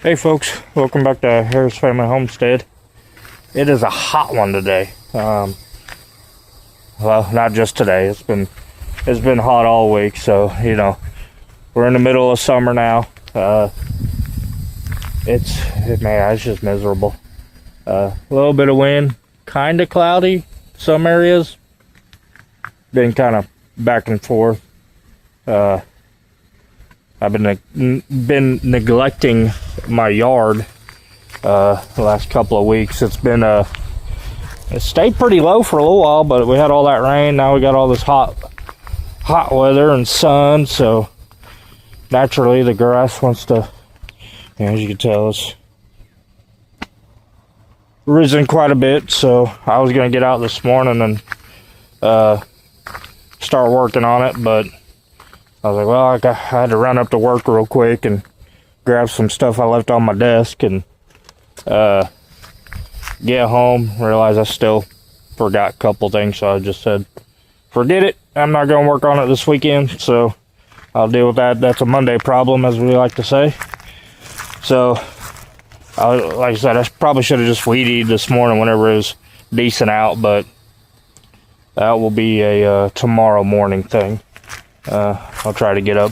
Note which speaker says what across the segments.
Speaker 1: Hey folks, welcome back to Harris Family Homestead. It is a hot one today. Well, not just today. It's been hot all week. So we're in the middle of summer now. It's just miserable. A little bit of wind, kind of cloudy. Some areas been kind of back and forth. I've been neglecting my yard the last couple of weeks. It stayed pretty low for a little while, but we had all that rain. Now we got all this hot weather and sun, so naturally the grass wants to, as you can tell, it's risen quite a bit. So I was gonna get out this morning and start working on it, but I was like, well, I had to run up to work real quick and grab some stuff I left on my desk and get home, realize I still forgot a couple things, so I just said, forget it. I'm not going to work on it this weekend, so I'll deal with that. That's a Monday problem, as we like to say. So, like I said, I probably should have just weed eated this morning whenever it was decent out, but that will be a tomorrow morning thing. I'll try to get up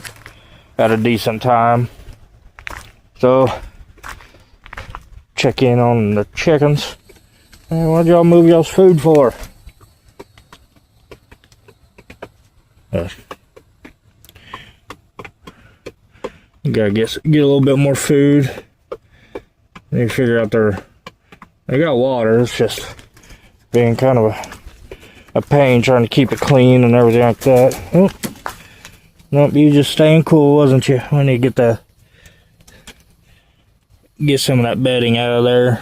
Speaker 1: at a decent time. So, check in on the chickens. Hey, what'd y'all move y'all's food for? You gotta get a little bit more food. Need to figure out they got water. It's just being kind of a pain trying to keep it clean and everything like that. Oh. Nope, you just staying cool, wasn't you? I need to get some of that bedding out of there.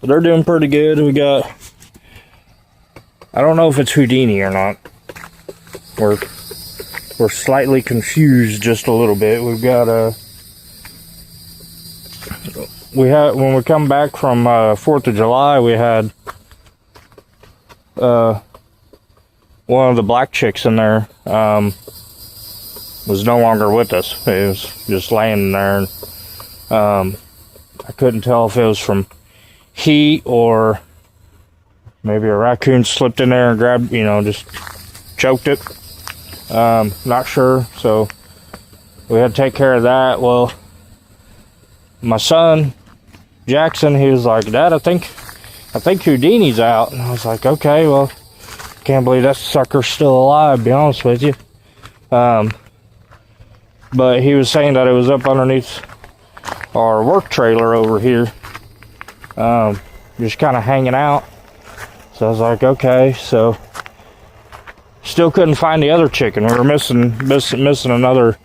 Speaker 1: But they're doing pretty good. We got, I don't know if it's Houdini or not. We're slightly confused just a little bit. We've got when we come back from 4th of July, we had one of the black chicks in there was no longer with us. It was just laying there, and I couldn't tell if it was from heat or maybe a raccoon slipped in there and grabbed, just choked it. Not sure. So we had to take care of that. Well, my son Jackson, he was like, "Dad, I think Houdini's out." And I was like, "Okay, well, can't believe that sucker's still alive, to be honest with you." But he was saying that it was up underneath our work trailer over here, just kind of hanging out. So I was like, okay. So still couldn't find the other chicken. We were missing another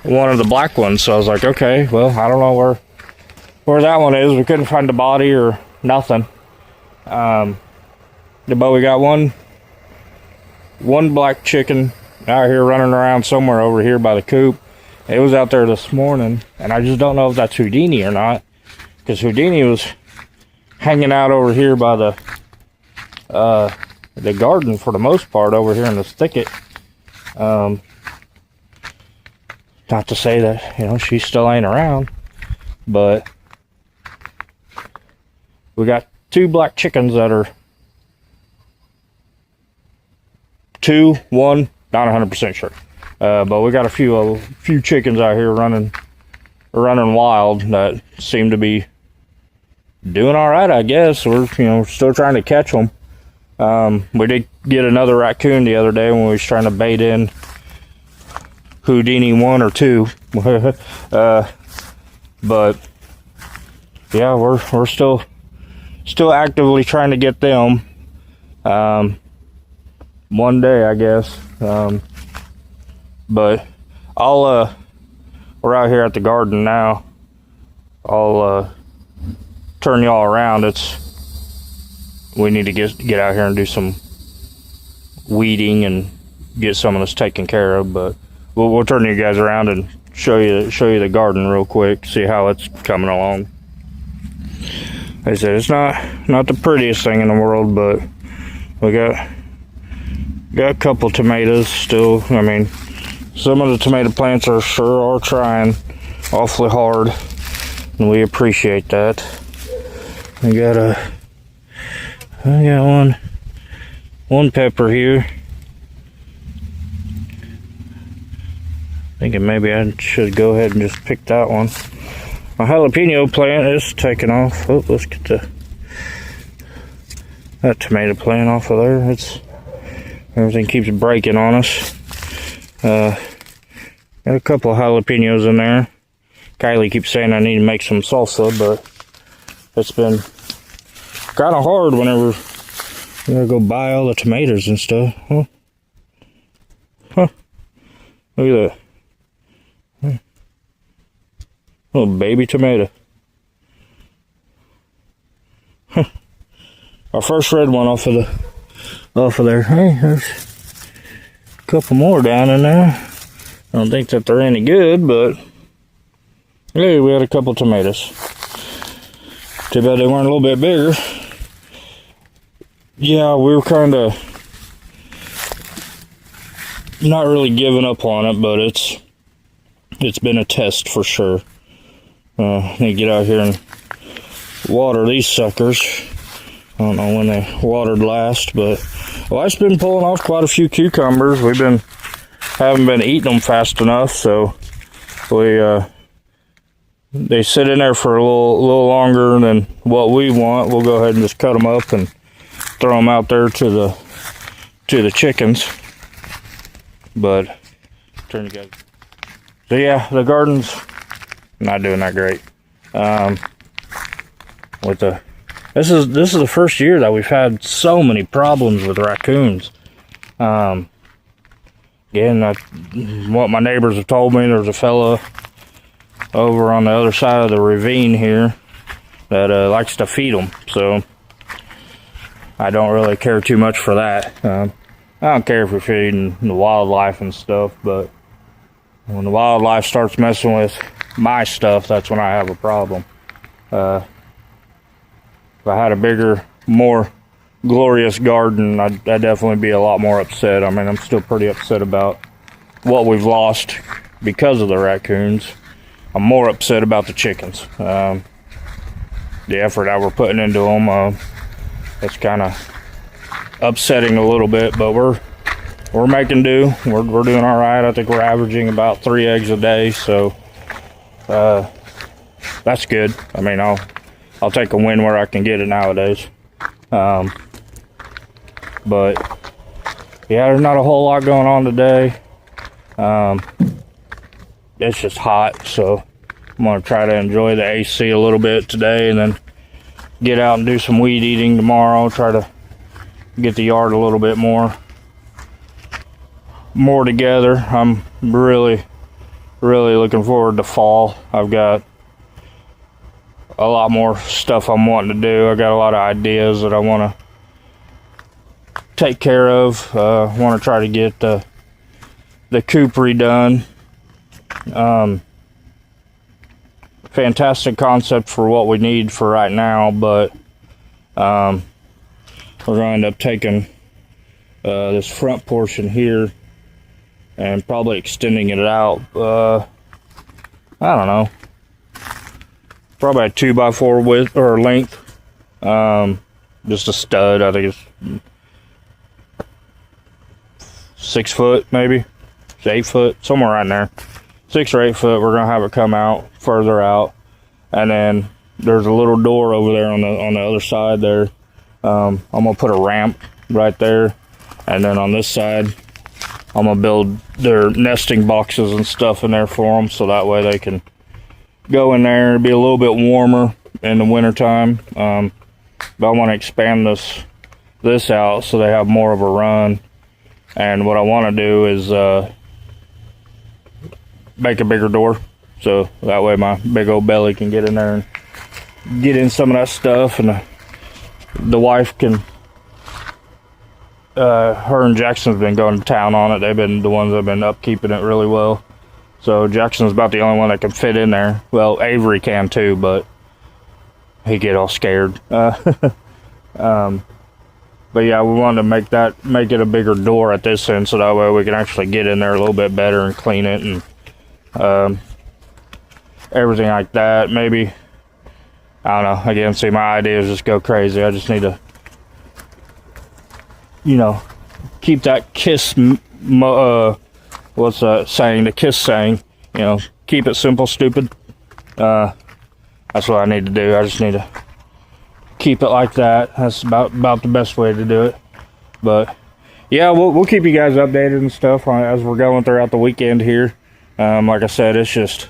Speaker 1: one of the black ones. So I was like, okay, well, I don't know where that one is. We couldn't find the body or nothing. But we got one black chicken out here running around somewhere over here by the coop. It was out there this morning, and I just don't know if that's Houdini or not, because Houdini was hanging out over here by the garden for the most part, over here in this thicket. Not to say that she still ain't around, but we got two black chickens that are one, not 100% sure. But we got a few chickens out here running wild that seem to be doing all right, I guess. We're still trying to catch them. We did get another raccoon the other day when we was trying to bait in Houdini 1 or 2. But yeah, we're still actively trying to get them. One day, I guess. But we're out here at the garden now. I'll turn y'all around. We need to get out here and do some weeding and get some of this taken care of. But we'll turn you guys around and show you the garden real quick. See how it's coming along. Like I said, it's not the prettiest thing in the world, but we got a couple tomatoes still. I mean, some of the tomato plants are trying awfully hard, and we appreciate that. I got one pepper here. Thinking maybe I should go ahead and just pick that one. My jalapeno plant is taking off. Oh, let's get that tomato plant off of there. Everything keeps breaking on us. Got a couple of jalapenos in there. Kylie keeps saying I need to make some salsa, but it's been kind of hard whenever you gotta go buy all the tomatoes and stuff. Huh? Look at that. Little baby tomato. Our first red one off of there. Hey, there's a couple more down in there. I don't think that they're any good, but hey, we had a couple tomatoes. Too bad they weren't a little bit bigger. Yeah, we were kind of not really giving up on it, but it's been a test for sure. I need to get out here and water these suckers. I don't know when they watered last, but wife's been pulling off quite a few cucumbers. Haven't been eating them fast enough, so they sit in there for a little longer than what we want. We'll go ahead and just cut them up and throw them out there to the chickens. But turn you guys. So yeah, the garden's not doing that great. This is the first year that we've had so many problems with raccoons. Again, what my neighbors have told me, there's a fella over on the other side of the ravine here that likes to feed them. So I don't really care too much for that. I don't care if we're feeding the wildlife and stuff, but when the wildlife starts messing with my stuff, that's when I have a problem. If I had a bigger, more glorious garden, I'd definitely be a lot more upset. I mean, I'm still pretty upset about what we've lost because of the raccoons. I'm more upset about the chickens. The effort that we're putting into them, it's kind of upsetting a little bit, but we're making do. We're doing all right. I think we're averaging about 3 eggs a day, so that's good. I mean, I'll take a win where I can get it nowadays. But yeah, there's not a whole lot going on today. It's just hot, so I'm gonna try to enjoy the AC a little bit today, and then get out and do some weed eating tomorrow. Try to get the yard a little bit more together. I'm really looking forward to fall. I've got a lot more stuff I'm wanting to do. I got a lot of ideas that I want to take care of. Want to try to get the coop redone. Fantastic concept for what we need for right now, but we're going to end up taking this front portion here and probably extending it out. I don't know, probably a 2x4 width or length. Just a stud. I think it's 6 foot, maybe it's 8 foot, somewhere around there. 6 or 8 foot. We're gonna have it come out further out, and then there's a little door over there on the other side there. I'm gonna put a ramp right there, and then on this side I'm gonna build their nesting boxes and stuff in there for them, so that way they can go in there. It'll be a little bit warmer in the winter time, but I want to expand this out so they have more of a run. And what I want to do is make a bigger door, so that way my big old belly can get in there and get in some of that stuff, and the wife can, her and Jackson's been going to town on it. They've been the ones that have been upkeeping it really well. So Jackson's about the only one that can fit in there. Well, Avery can too, but he get all scared. But yeah, we wanted to make it a bigger door at this end, so that way we can actually get in there a little bit better and clean it and everything like that. Maybe, I don't know. Again, see, my ideas just go crazy. I just need to, you know, keep that kiss. What's that saying? The kiss saying. You know, keep it simple, stupid. That's what I need to do. I just need to keep it like that. That's about the best way to do it. But yeah, we'll keep you guys updated and stuff as we're going throughout the weekend here. Like I said, it's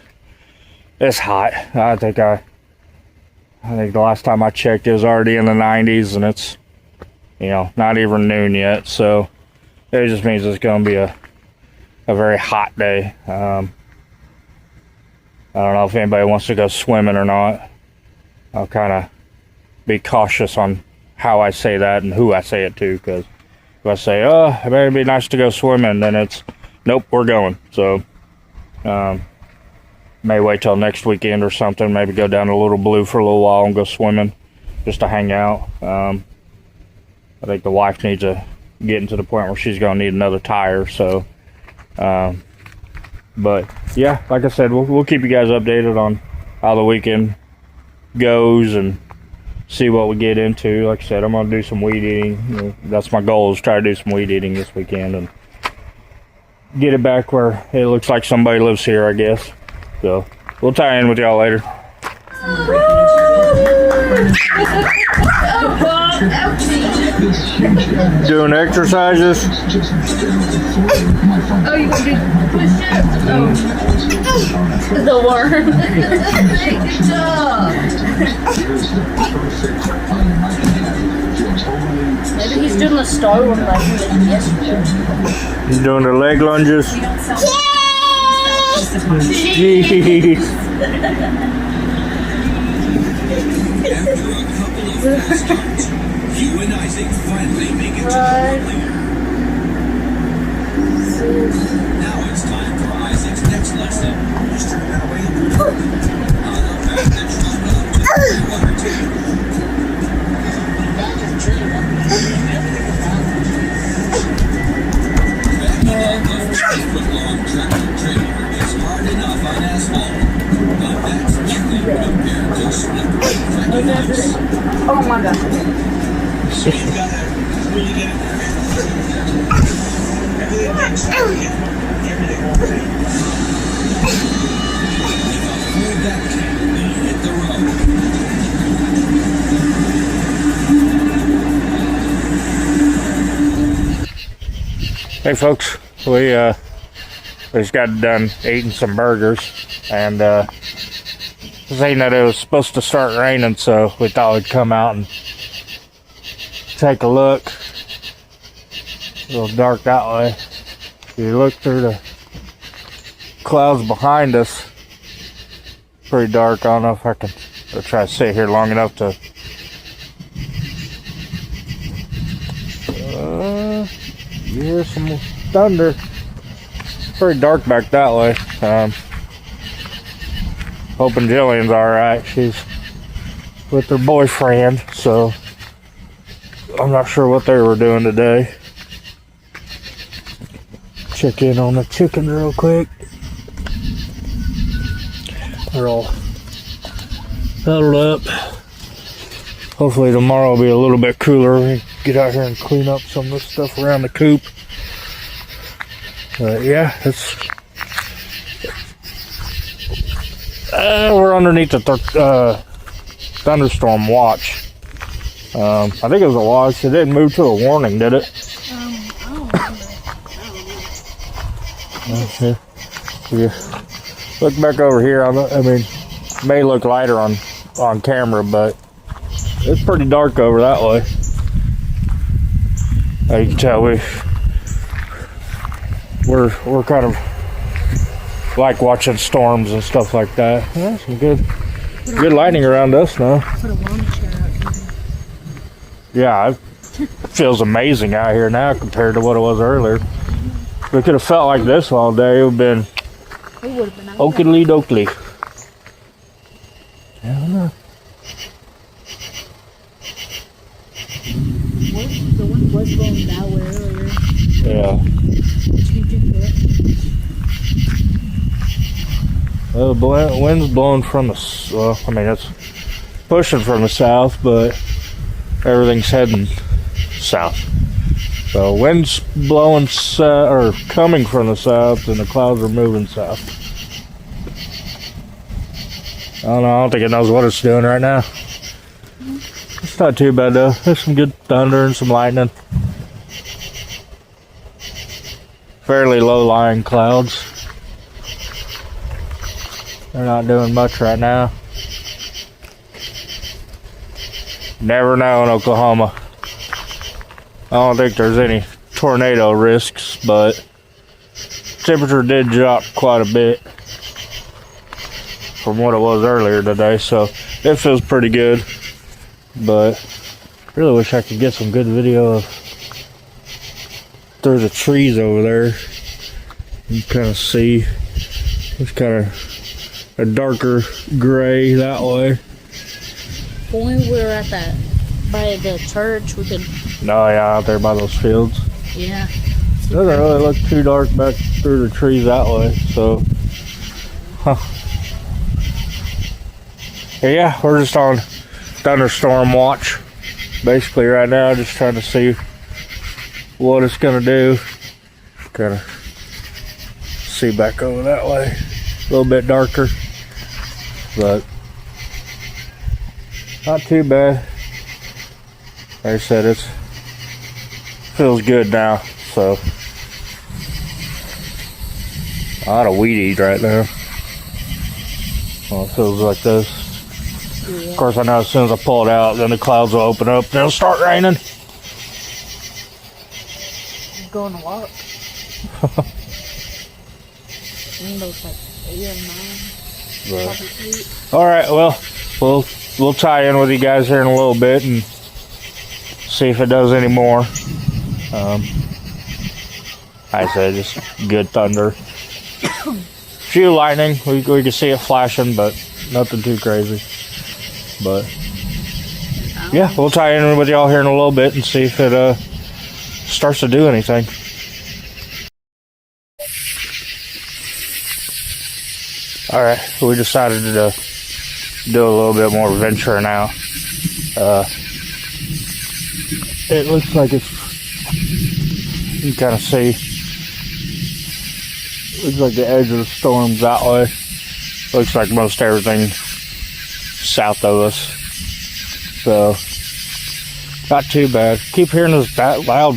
Speaker 1: hot. I think the last time I checked it was already in the 90s, and it's, you know, not even noon yet. So it just means it's going to be a very hot day. I don't know if anybody wants to go swimming or not. I'll kind of be cautious on how I say that and who I say it to, because if I say, oh, it better be nice to go swimming, then it's, nope, we're going. So may wait till next weekend or something, maybe go down to Little Blue for a little while and go swimming just to hang out. I think the wife needs to get to the point where she's going to need another tire. So but yeah, like I said, we'll keep you guys updated on how the weekend goes and see what we get into. Like I said, I'm gonna do some weed eating. You know, that's my goal, is try to do some weed eating this weekend and get it back where it looks like somebody lives here, I guess. So we'll tie in with y'all later. Doing exercises.
Speaker 2: Oh, you gonna do push-ups? Oh. The worm. Good job. Maybe he's doing the Star Wars like he did yesterday.
Speaker 1: He's doing the leg lunges. Jeez.
Speaker 3: You and Isaac finally make it to the Now it's time for Isaac's next lesson. Just turn that way. Foot-long tractor trailer is hard enough on asphalt, but that's nothing compared to slippery ice.
Speaker 2: Oh my God.
Speaker 3: So you gotta really get it there. Everything makes sense. Everything okay. Hold that tank when you hit the road.
Speaker 1: Hey folks, we just got done eating some burgers, and saying that it was supposed to start raining, so we thought we'd come out and take a look. A little dark that way. If you look through the clouds behind us, pretty dark. I don't know if I can try to sit here long enough to you hear some thunder. Pretty dark back that way. Hoping Jillian's alright. She's with her boyfriend, so I'm not sure what they were doing today. Check in on the chicken real quick. They're all huddled up. Hopefully tomorrow will be a little bit cooler. We can get out here and clean up some of this stuff around the coop. Yeah, it's we're underneath the thunderstorm watch. I think it was a watch. It didn't move to a warning, did it?
Speaker 2: I don't remember.
Speaker 1: Yeah. Look back over here. I mean, it may look lighter on camera, but it's pretty dark over that way. You can tell we're kind of like watching storms and stuff like that. Yeah, some good lighting around us now.
Speaker 2: Put a lawn chair out here.
Speaker 1: Yeah, it feels amazing out here now compared to what it was earlier. If we could have felt like this all day, it would have been okily dokely. I don't know.
Speaker 2: The was blowing that way earlier.
Speaker 1: Yeah. Well, the wind's blowing from the, well, I mean, it's pushing from the south, but everything's heading south. So wind's blowing or coming from the south, and the clouds are moving south. I don't think it knows what it's doing right now. It's not too bad though. There's some good thunder and some lightning. Fairly low-lying clouds. They're not doing much right now. Never know in Oklahoma. I don't think there's any tornado risks, but temperature did drop quite a bit from what it was earlier today, so it feels pretty good. But I really wish I could get some good video of through the trees over there. You can kind of see it's kind of a darker gray that way.
Speaker 2: When we were at that by the church, we could.
Speaker 1: No, yeah, out there by those fields.
Speaker 2: Yeah.
Speaker 1: It doesn't really look too dark back through the trees that way, so. Yeah, we're just on thunderstorm watch basically right now, just trying to see what it's gonna do. Kind of see back over that way, a little bit darker, but not too bad. Like I said, it feels good now, so a lot of weed eat right now. Well, it feels like this.
Speaker 2: Yeah.
Speaker 1: Of course, I know as soon as I pull it out, then the clouds will open up and it'll start raining.
Speaker 2: Going to walk. Window's like 8 or 9.
Speaker 1: But, all right, well, we'll tie in with you guys here in a little bit and see if it does any more. I said just good thunder. Few lightning, we can see it flashing, but nothing too crazy. But yeah, we'll tie in with y'all here in a little bit and see if it starts to do anything. All right, we decided to do a little bit more venturing out. It looks like it's, you can kind of see, looks like the edge of the storm's that way. Looks like most everything south of us, so not too bad. Keep hearing this loud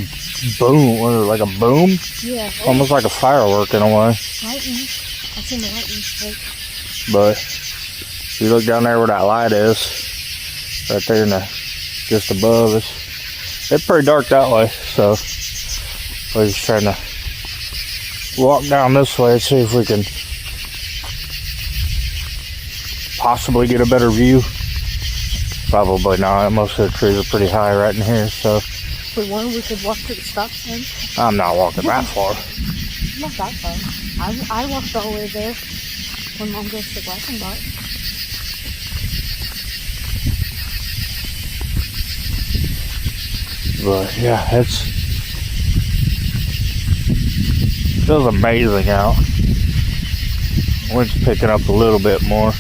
Speaker 1: boom, or like a boom.
Speaker 2: Yeah.
Speaker 1: Almost like a firework in a way.
Speaker 2: Lightning. I've seen the lightning strike.
Speaker 1: But if you look down there where that light is, right there in the just above us, it's pretty dark that way. So we're just trying to walk down this way and see if we can possibly get a better view. Probably not. Most of the trees are pretty high right in here, so.
Speaker 2: If we wanted, we could walk to the stop sign.
Speaker 1: I'm not walking that far.
Speaker 2: Not that far. I walked all the way there when Mom goes to Glass and Bar.
Speaker 1: But yeah, it feels amazing out. Wind's picking up a little bit more.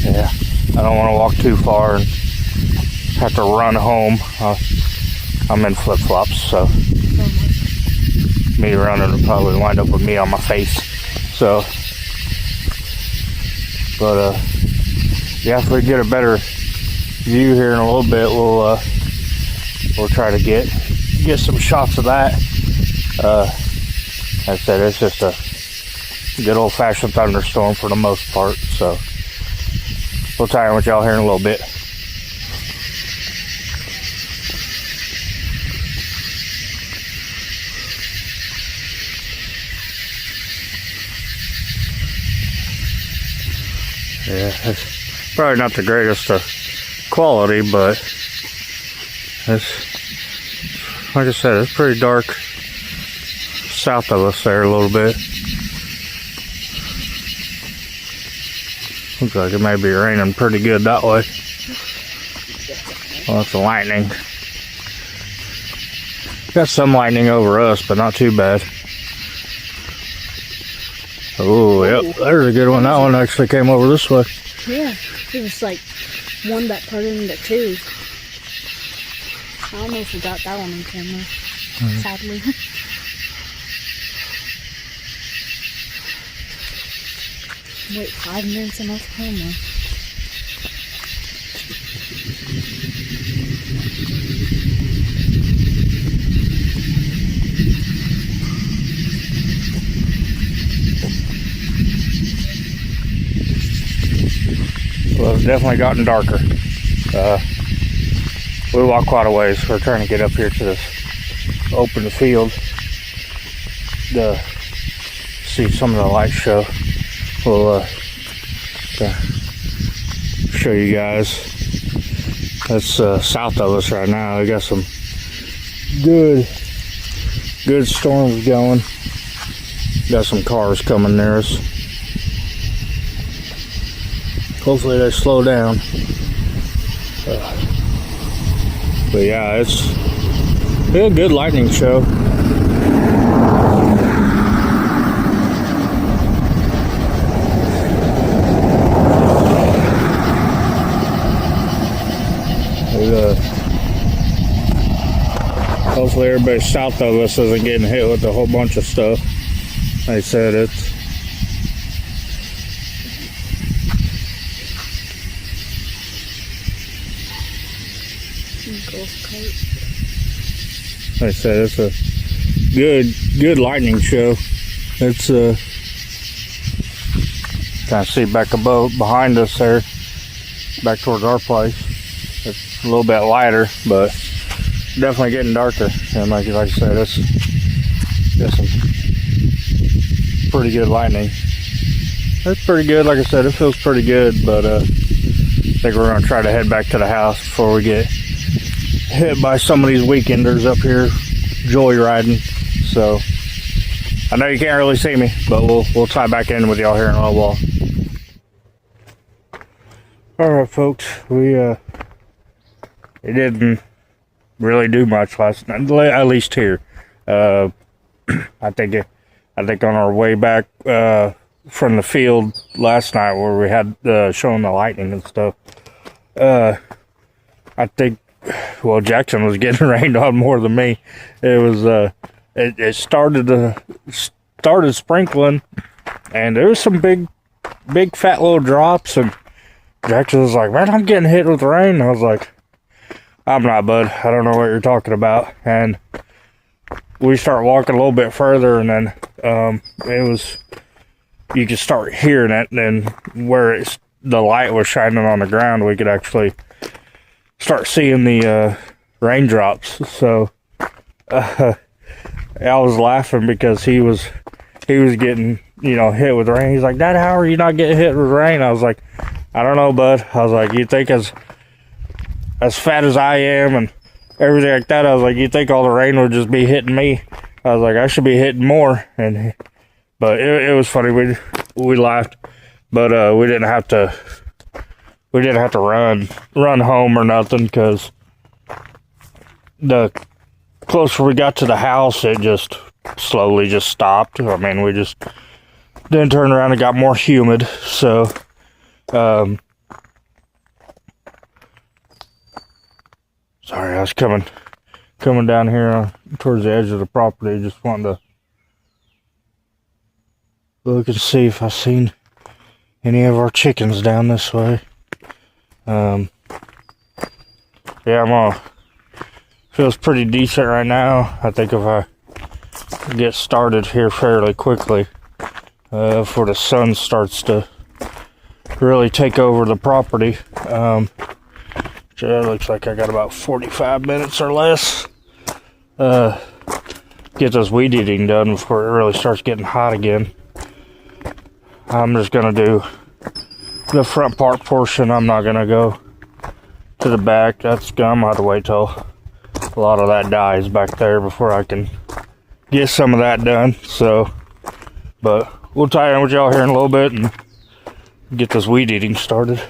Speaker 1: Yeah, I don't want to walk too far and have to run home. I'm in flip-flops, so me running will probably wind up with me on my face. So, but yeah, if we get a better view here in a little bit, we'll try to get some shots of that. Like I said, it's just a good old-fashioned thunderstorm for the most part, so we'll tie in with y'all here in a little bit. Yeah, it's probably not the greatest quality, but it's, like I said, it's pretty dark south of us there a little bit. Looks like it may be raining pretty good that way. Well, that's the lightning. Got some lightning over us, but not too bad. Oh, yep, there's a good one. That one actually came over this way.
Speaker 2: Yeah, it was like one that turned into two. I almost got that one on camera, sadly. Wait 5 minutes and that's camera.
Speaker 1: Well, it's definitely gotten darker. We walked quite a ways. We're trying to get up here to this open field to see some of the lights show. We'll show you guys. That's south of us right now. We got some good storms going. Got some cars coming near us. Hopefully they slow down. But yeah, it's a good lightning show. Hopefully everybody south of us isn't getting hit with a whole bunch of stuff. They said it's like I said, it's a good lightning show. It's kind of see back above behind us there, back towards our place. It's a little bit lighter, but definitely getting darker. And like I said, it's got some pretty good lightning. It's pretty good. Like I said, it feels pretty good, but I think we're gonna try to head back to the house before we get hit by some of these weekenders up here joyriding. So I know you can't really see me, but we'll tie back in with y'all here in a little while. All right, folks, it didn't really do much last night, at least here. I think on our way back from the field last night where we had showing the lightning and stuff, I think, well, Jackson was getting rained on more than me. It was it started sprinkling, and there was some big fat little drops, and Jackson was like, "Man, I'm getting hit with rain." I was like, "I'm not, bud. I don't know what you're talking about." And we start walking a little bit further, and then it was, you could start hearing it, and then where the light was shining on the ground, we could actually start seeing the raindrops. So I was laughing because he was getting, hit with rain. He's like, "Dad, how are you not getting hit with rain?" I was like, "I don't know, bud." I was like, "You think as fat as I am and everything like that," I was like, "you think all the rain would just be hitting me?" I was like, "I should be hitting more." But it was funny. We laughed, but we didn't have to run home or nothing, because the closer we got to the house, it just slowly just stopped. I mean, we just then turned around and got more humid. So sorry, I was coming down here towards the edge of the property, just wanting to look and see if I seen any of our chickens down this way. Yeah, feels pretty decent right now. I think if I get started here fairly quickly, before the sun starts to really take over the property, it looks like I got about 45 minutes or less. Get this weed eating done before it really starts getting hot again. I'm just gonna do the front part portion. I'm not gonna go to the back. I'm gonna have to wait till a lot of that dies back there before I can get some of that done. So, but we'll tie in with y'all here in a little bit and get this weed eating started.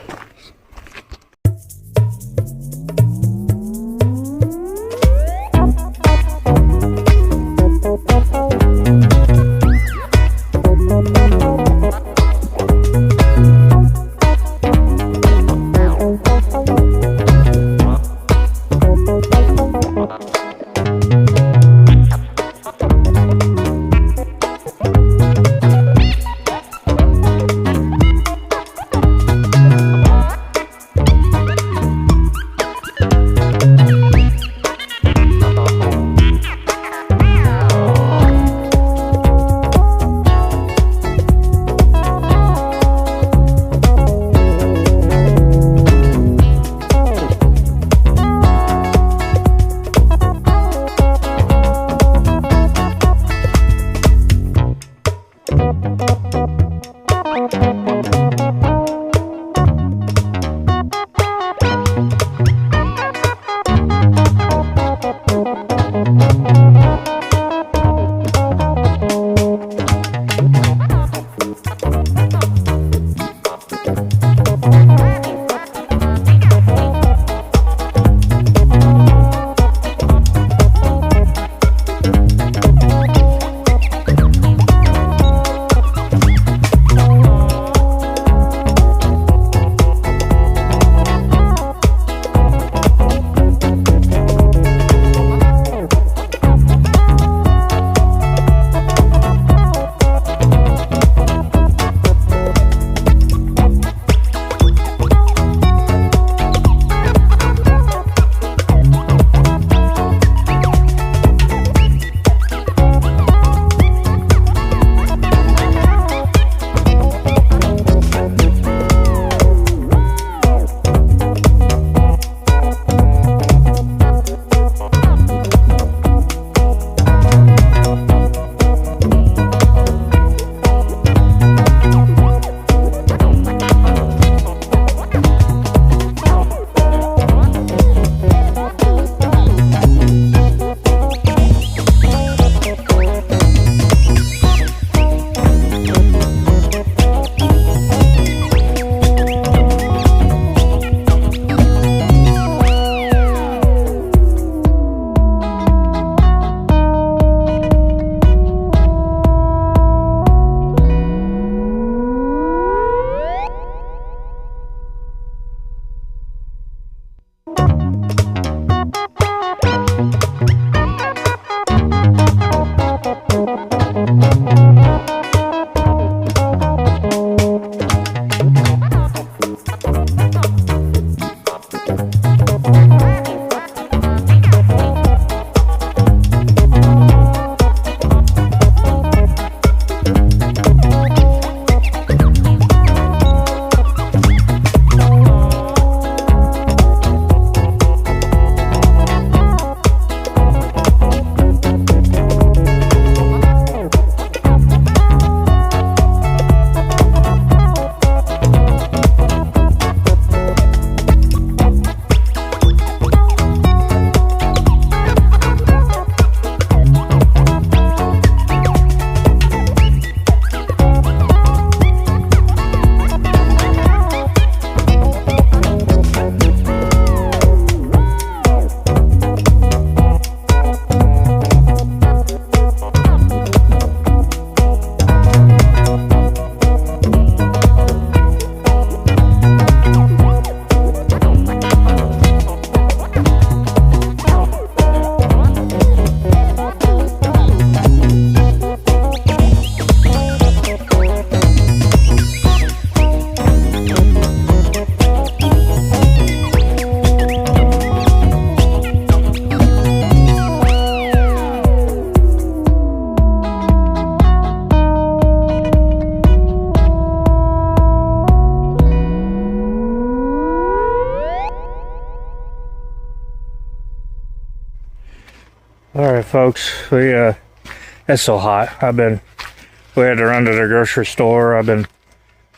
Speaker 1: folks. It's so hot. We had to run to the grocery store. I've been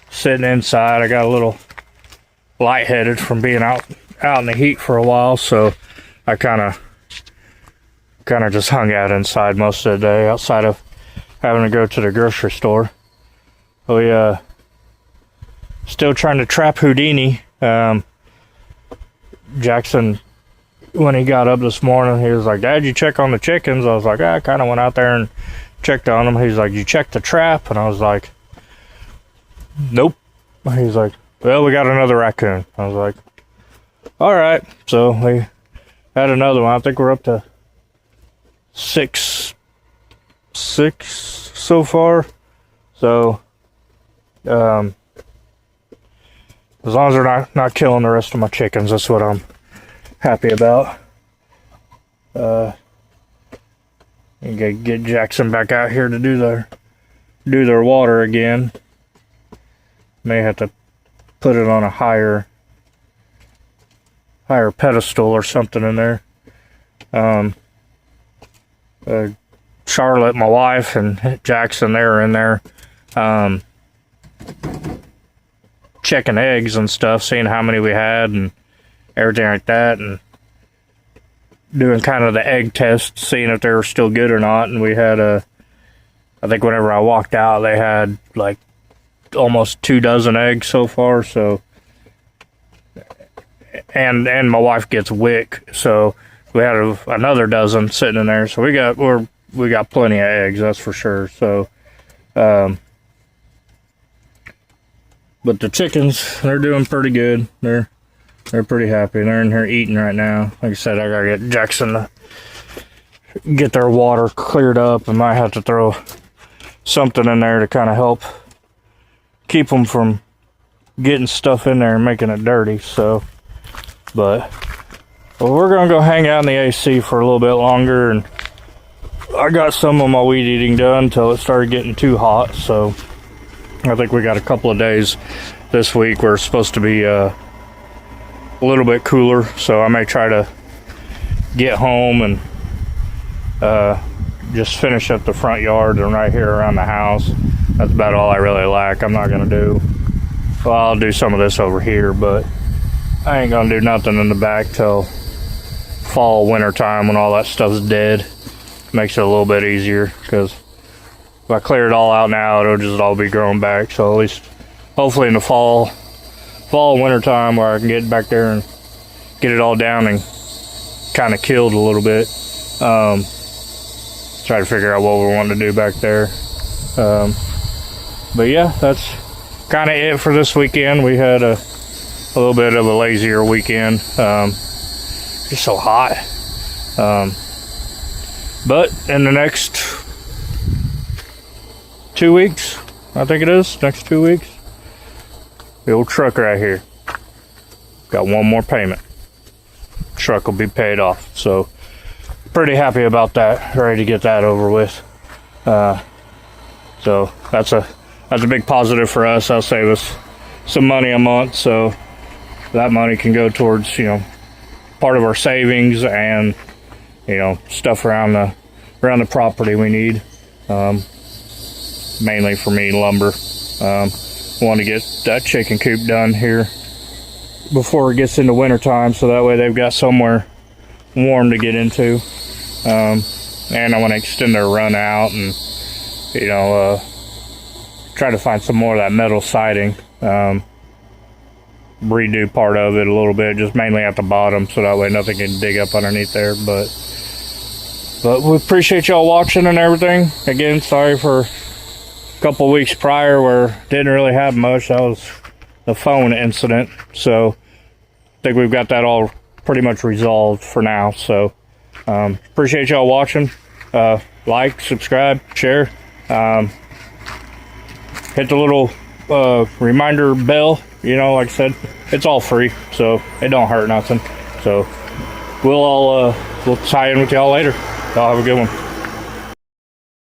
Speaker 1: sitting inside. I got a little lightheaded from being out in the heat for a while, so I kind of just hung out inside most of the day, outside of having to go to the grocery store. We still trying to trap Houdini. Jackson, when he got up this morning, he was like, "Dad, you check on the chickens?" I was like, I kind of went out there and checked on them. He's like, "You checked the trap?" And I was like, "Nope." He's like, "Well, we got another raccoon." I was like, "All right." So we had another one. I think we're up to six so far. So, as long as they're not killing the rest of my chickens, that's what I'm happy about. And get Jackson back out here to do their water again. May have to put it on a higher pedestal or something in there. Charlotte, my wife, and Jackson, they were in there checking eggs and stuff, seeing how many we had and everything like that, and doing kind of the egg test, seeing if they were still good or not. And we had I think whenever I walked out, they had like almost 24 eggs so far. So, and my wife gets WIC, so we had another dozen sitting in there. So we got plenty of eggs, that's for sure. So, but the chickens, they're doing pretty good. They're pretty happy. They're in here eating right now. Like I said, I gotta get Jackson to get their water cleared up. I might have to throw something in there to kind of help keep them from getting stuff in there and making it dirty. So, but we're gonna go hang out in the AC for a little bit longer, and I got some of my weed eating done until it started getting too hot. So I think we got a couple of days this week where it's supposed to be a little bit cooler, so I may try to get home and just finish up the front yard and right here around the house. That's about all I really like. I'm not gonna do, well, I'll do some of this over here, but I ain't gonna do nothing in the back till fall, winter time, when all that stuff's dead. Makes it a little bit easier, because if I clear it all out now, it'll just all be growing back. So at least hopefully in the fall and winter time, where I can get back there and get it all down and kind of killed a little bit. Try to figure out what we want to do back there. But yeah, that's kind of it for this weekend. We had a little bit of a lazier weekend. Just so hot. But in the next 2 weeks, I think it is, next 2 weeks, the old truck right here, got one more payment. Truck will be paid off. So pretty happy about that. Ready to get that over with. So that's a big positive for us. That'll save us some money a month. So that money can go towards, part of our savings and, stuff around the property we need. Mainly for me, lumber. Want to get that chicken coop done here before it gets into winter time, so that way they've got somewhere warm to get into. And I want to extend their run out and try to find some more of that metal siding, redo part of it a little bit, just mainly at the bottom, so that way nothing can dig up underneath there. But we appreciate y'all watching and everything. Again, sorry for a couple weeks prior where didn't really have much. That was the phone incident, so I think we've got that all pretty much resolved for now. So appreciate y'all watching. Like, subscribe, share, hit the little reminder bell. Like I said, it's all free, so it don't hurt nothing. So we'll tie in with y'all later. Y'all have a good one.